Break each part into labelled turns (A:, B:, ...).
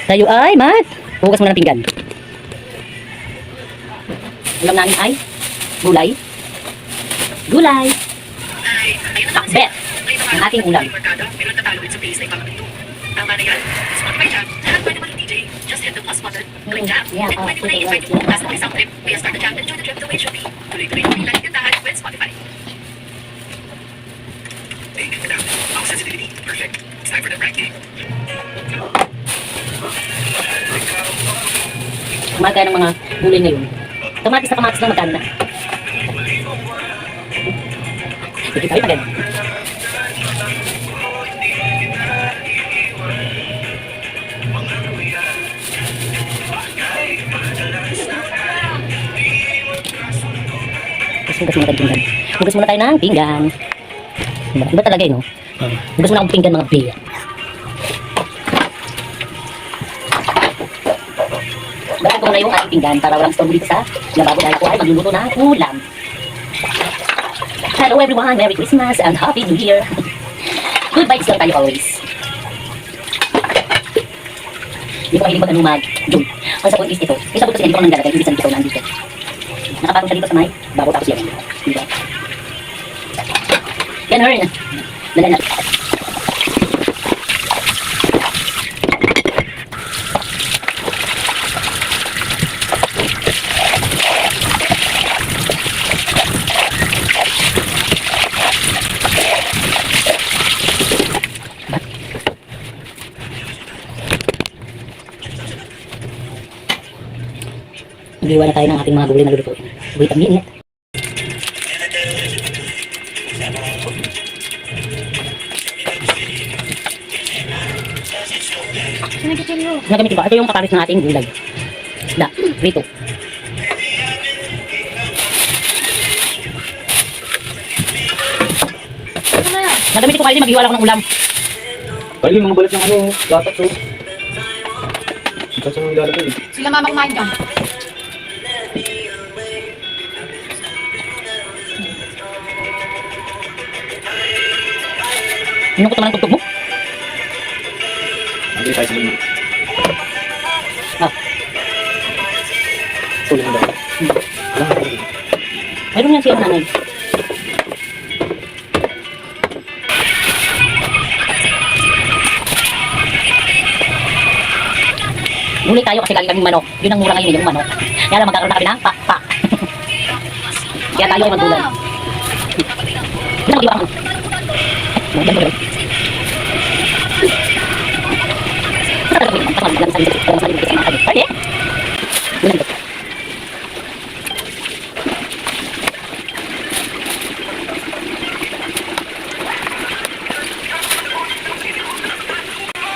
A: Tayo ay hugas muna ng pinggan. Ulam namin ay gulay. Gulay. Takbet. Ang ating ulam. Yeah, magkano ng mga gulay ngayon? Kamatis na kamatis lang magkano na? Sige tayo maganda. Hugas muna tayo ng pinggan. Iba talaga yun, no? Hugas muna akong pinggan mga beer. Bakit ko na yung ating pinggan para walang storm dito sa lababo dahil ako ay magluluto ng ulam. Hello everyone, Merry Christmas and Happy New Year. Good vibes lang tayo always. Hindi ko mahilig mag-ano mag-joke. Ang sabon is ito. Yung sabon kasi hindi ko nang lalagay, hindi sa dito nandito. Nakapatong siya dito sa may babo tapos yan. Diba? Yan her. Dala na. Mag-iwan na tayo ng ating mga gulay na lulutuin. Wait a minute. Nagamit ba? Ito yung kakarit ng ating gulay. Da, rito. Nagamit ko kayo din maghiwala ko ng ulam.
B: Ay, yung mga balat ng gatas oh. Saan mo ilalagay?
C: Sila mama kumain dyan.
A: Inukot naman ang tugtog mo?
B: Hindi tayo sa lima.
A: Sulit mo ba? Mayroon yan siya nanay. Gulay tayo kasi lagi kaming manok. Yun ang mura ngayon yung manok. Kaya lang magkakaroon na kami ng pa. Kaya tayo ay maggulay. Yun ang mag-iwa ko.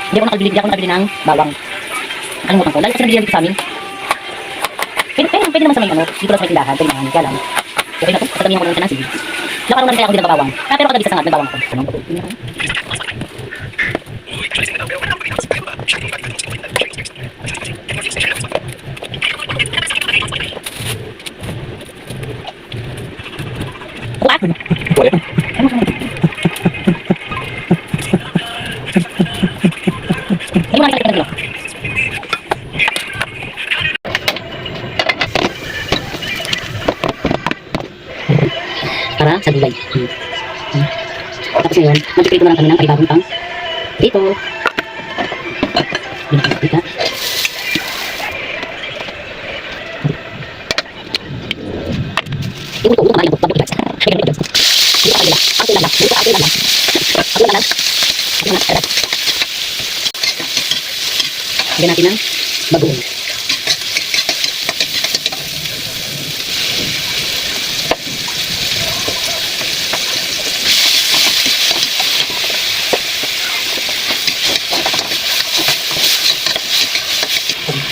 A: Hindi ako nakabili ng bawang. Nakalimutan ko. Lalo kasi nabili dito sa amin. Pwede naman sa may ano, dito lang sa may tindahan. Pwede naman, kaya lang. Okay na to, sasabihin ko naman ng sige. Lakaroon naman kaya ako din ng bawang. Pero kada isa sa nga, nagbawang ako. What?
B: Wala.
A: Para sa gulay. Tapos ngayon, mag-prito na lang kami ng panibagong pang prito. Binigyan. Ibuto-buto kamay ng bago ibas. Dito ka lang. Ako na lang. Dito ako na lang. Ako na lang. Ako na lang. Lagyan natin ng bagoong.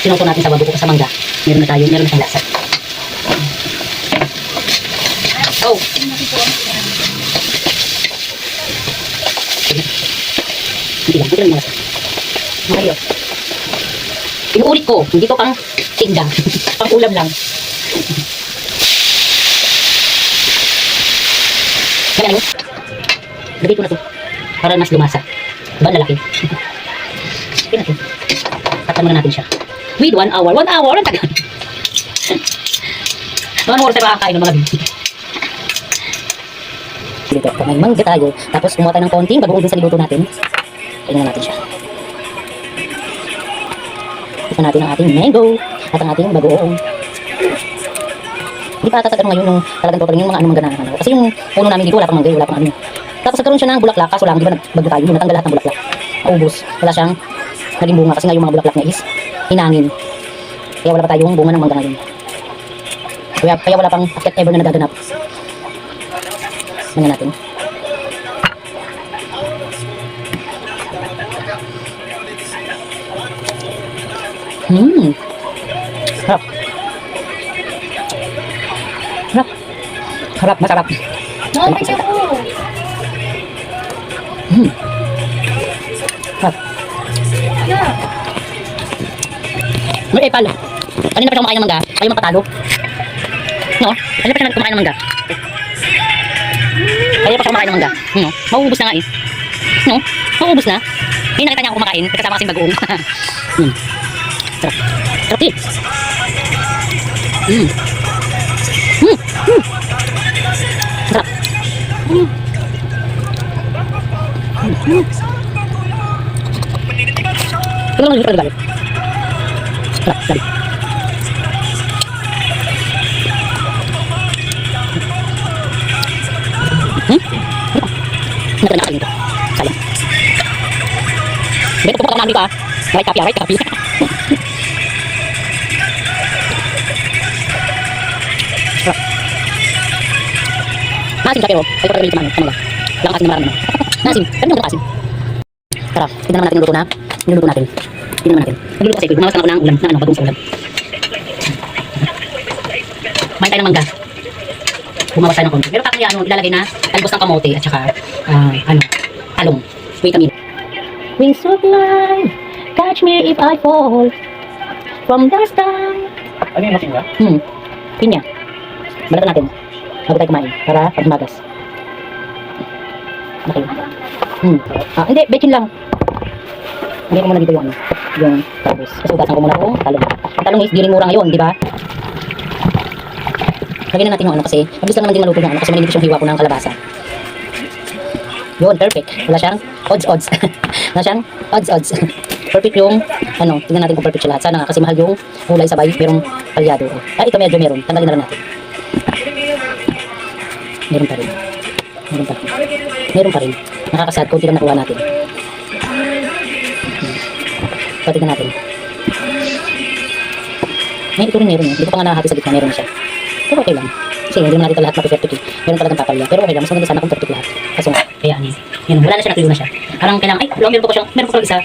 A: Sinuto natin sa bago ko sa mangga. Meron na siyang lasa. Oh! Hindi lang yung lasa. Mario. Inuulit ko, hindi ko pang tinda. Pang ulam lang. Kaya ano? Lagay ko na to. Para mas lumasa. Ba lalaki? Kaya na to. Takpan muna natin siya. With 1 hour. 1 hour? Ang tagal. 1 hour tayo makakain ng mga baby. Dito, pag may mangga tayo, tapos kumuha tayo ng konting bagoong dun sa niluto natin, kainin natin siya. Ito natin ang ating mango at ang ating bagoong. Hindi pa ata ngayon yung talagang total yung mga ano mangganahan. Kasi yung puno namin dito wala pang mangga, wala pang ano. Tapos nagkaroon siya ng bulaklak, kaso lang, di ba nagbago tayo, yung natanggal lahat ng bulaklak. Naubos, wala siyang naging bunga kasi nga yung mga bulaklak niya is hinangin. Kaya wala pa tayong bunga ng mangga ngayon. Kaya wala pang akyat ever na nagaganap. Tingnan natin. Harap. Harap. Harap, masarap. Harap. May epal. Kanina pa siya kumakain ng mangga. Kayo mapatalo. No? Kanina pa siya kumakain ng mangga. Kaya pa siya kumakain ng mangga. No? Mauubos na nga eh. No? Mauubos na. Ngayon nakita niya ako kumakain. Kasama kasing bagoong. Sarap. Sarap eh. Sarap. Ito lang yung balik. Sarap. Sarap. Ano ka nakakain ito? Sayang. Beto po ka namin dito ah. Right copy ah, right copy. Maasim siya pero ay pagkagalit naman. Ano lang? Lang asin na marami naman. Maasim. Kami naman asim. Tara, tignan naman natin yung luto na. Niluluto natin. Tignan naman natin. Nagluluto kasi ito. Gumawas na ako ng ulam. Na ano, bagong sa ulam. Main tayo ng mangga. Bumawas tayo ng konti. Pero pa kaya ano, ilalagay na talbos ng kamote at saka talong. Wait a minute. Wings of life, catch me if I fall from the sky.
B: Ano yung masin niya?
A: Pinya. Balatan natin. Bago tayo kumain. Para pagmagas. Okay. Hindi, bechin lang. Hindi ko muna dito yung talbos. Kasi ugasan ko muna yung talong. Ang talong is di rin mura ngayon, di ba? Lagyan na natin yung ano kasi mabilis lang naman din maluto yung ano kasi maninipis yung hiwa ko ng kalabasa. Yun, perfect. Wala siyang odds. Wala siyang odds. Perfect yung ano, tingnan natin kung perfect siya lahat. Sana nga kasi mahal yung gulay sabay, merong palyado. Ito medyo meron. Tanggalin na lang natin. Meron pa rin. Meron pa rin. Nakakasad, konti lang nakuha natin. Tingnan natin. May ito rin meron. Hindi ko pa nga nakahati sa gitna, meron siya. Pero okay lang. Kasi hindi naman natin lahat mapi-perfect. Meron talagang papalya. Pero okay lang. Mas maganda sana kung perfect lahat. Kaso nga, kaya ano. Yan, wala na siya, natuyo na siya. Parang kailangan, ay, meron pa ko siyang, meron pa ko isa.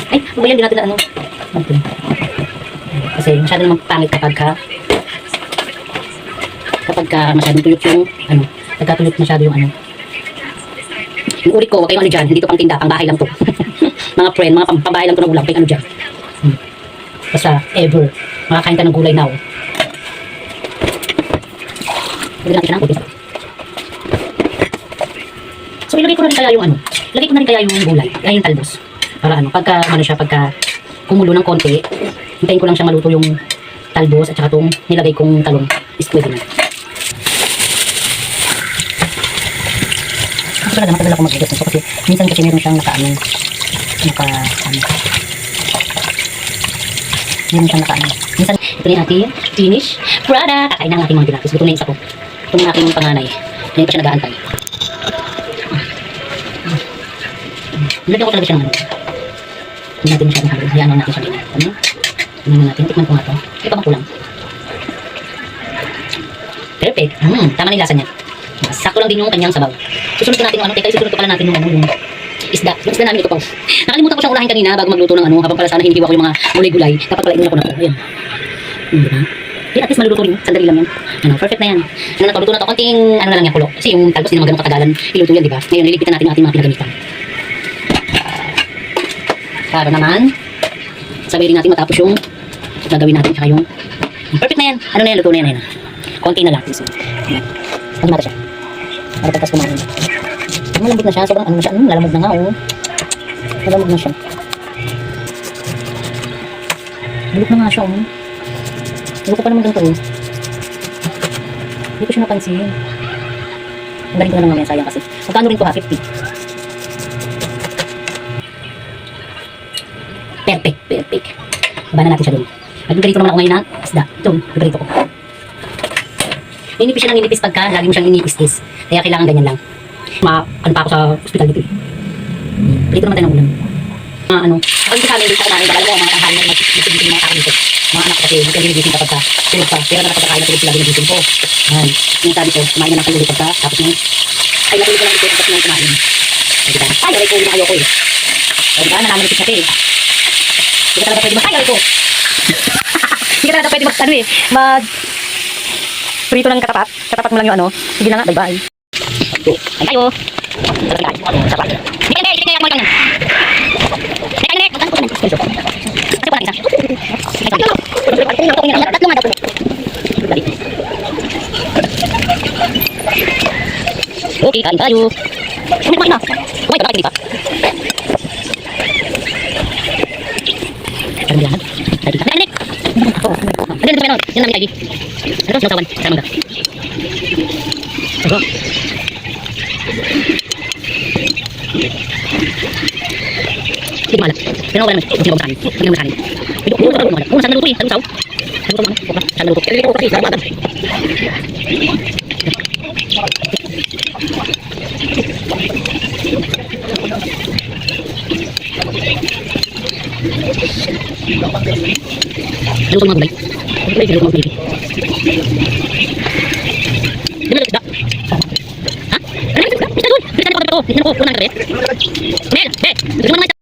A: Ay, bayan din natin na ano. Kasi masyado naman pangit kapag masyadong tuyot yung, ano, nagkatuyot masyado yung ano. Yung ulit ko, wag kayong ano dyan. Hindi to pang tinda, pang bahay lang to. Mga friend, mga pambahay lang to na ulam. Kaya ano dyan. Basta, ever. Makakain ka ng gulay now. Lagyan natin siya ng konti. So ilagay ko na rin kaya yung ano. Ilagay ko na rin kaya yung gulay. Kaya yung talbos. Para ano, pagka kumulo ng konti, hintayin ko lang siyang maluto yung talbos at saka itong nilagay kong talong is pwede na. Kasi talaga matagal ako mag-edit nito kasi minsan kasi meron siyang nakaano. Minsan ito na yung ating finish product. Kakain na ang ating mga dilapis. Ito na yung isa ko. Ito na yung aking panganay. Ngayon pa siya nag-aantay. Nilagyan ko talaga siya ng ano. Hindi natin masyadong halo. Hayaan natin siya ganyan. Ano? Tingnan natin. Tikman ko nga ito. Ito bang kulang? Perfect. Tama na yung lasa niya. Sakto lang din yung kanyang sabaw. Susunod ko natin yung ano. Teka, susunod ko pala natin yung ano. Yung isda. Yung isda namin ito pa. Nakalimutan ko siyang ulahin kanina bago magluto ng ano. Habang pala sana hinihiwa ko yung mga gulay-gulay. Dapat pala inuna ko na ito. Ayan. Diba? Yan, at least maluluto rin. Sandali lang yan. Ano, perfect na yan. Ano na to, luto na to. Konting ano na lang yan, kulo. Kasi yung talbos hindi naman ganun katagalan. Iluto yan, diba? Ngayon, nilipitan natin yung ating mga pinagamitan. Para naman, sabay rin natin matapos yung gagawin natin. Tsaka yung, perfect na yan. Ano na yan, luto na yan. Konti na lang. Pag mata siya. Para pagkas kumain. Malambot na siya. Sobrang ano na siya. Lalamog na nga, oh. Lalamog na siya. Bulok na nga siya, oh. Bulok ko pa naman ganito, oh. Hindi ko siya napansin. Ang galing ko na lang mamaya, sayang kasi. Magkano rin ko ha? 50. Perfect, perfect. Baba na natin siya doon. Nag-grito naman ako ngayon ng isda. Ito, nag-grito ko. Ninipis siya ng ninipis pagka, lagi mo siyang inipis-is. Kaya kailangan ganyan lang. Ano pa ako sa hospital dito eh. Prito naman tayo ng ulam. Ako dito sa amin, dito ako namin, baka alam mo, mga tanghali na nag-isip yung mga tao dito. Mga anak ko kasi, hindi ka ginigising kapag ka, tulog pa. Pero nakapagkakain na tulog sila, ginigising ko. Yan. Yung sabi ko, kumain na ng kalulog pagka, tapos yung, ay natulog ko lang dito, tapos yung kumain. Ay, diba? Ay, aray ko, hindi na ayoko eh. O, diba? Nanamanipis natin eh. Hindi ka talaga pwede mag-ay, aray ko. Hindi ka talaga pwede mag-ano eh, prito ng katapat. Katapat mo lang yung ano. Sige na nga, bye-bye. Ay tayo. Sarap. Hindi ka hindi mo lang. Nek. Magkano ko naman? Kasi wala isa. Tatlo nga daw. Dali. Okay, kain tayo. Kumain na. Kumain ka na, pa. Ano yan? Tadi ka. Nek. Ano na meron? Yan namin tadi. Ano sa sawan? Sa mangga. Ogo. Hindi malas. Pero wala naman. Hindi ko makain. Hindi ko makain. Hindi ko makain. Kung saan naluto eh. Saan saw? Saan ko naman? Saan naluto? Hindi ko kasi. Saan naman? Naluto mga gulay. Naluto mga gulay. Di ba naluto isda? Ha? Ano naluto isda? Bisa doon! Bisa na ko! Bisa na ko! Puno ng gabi?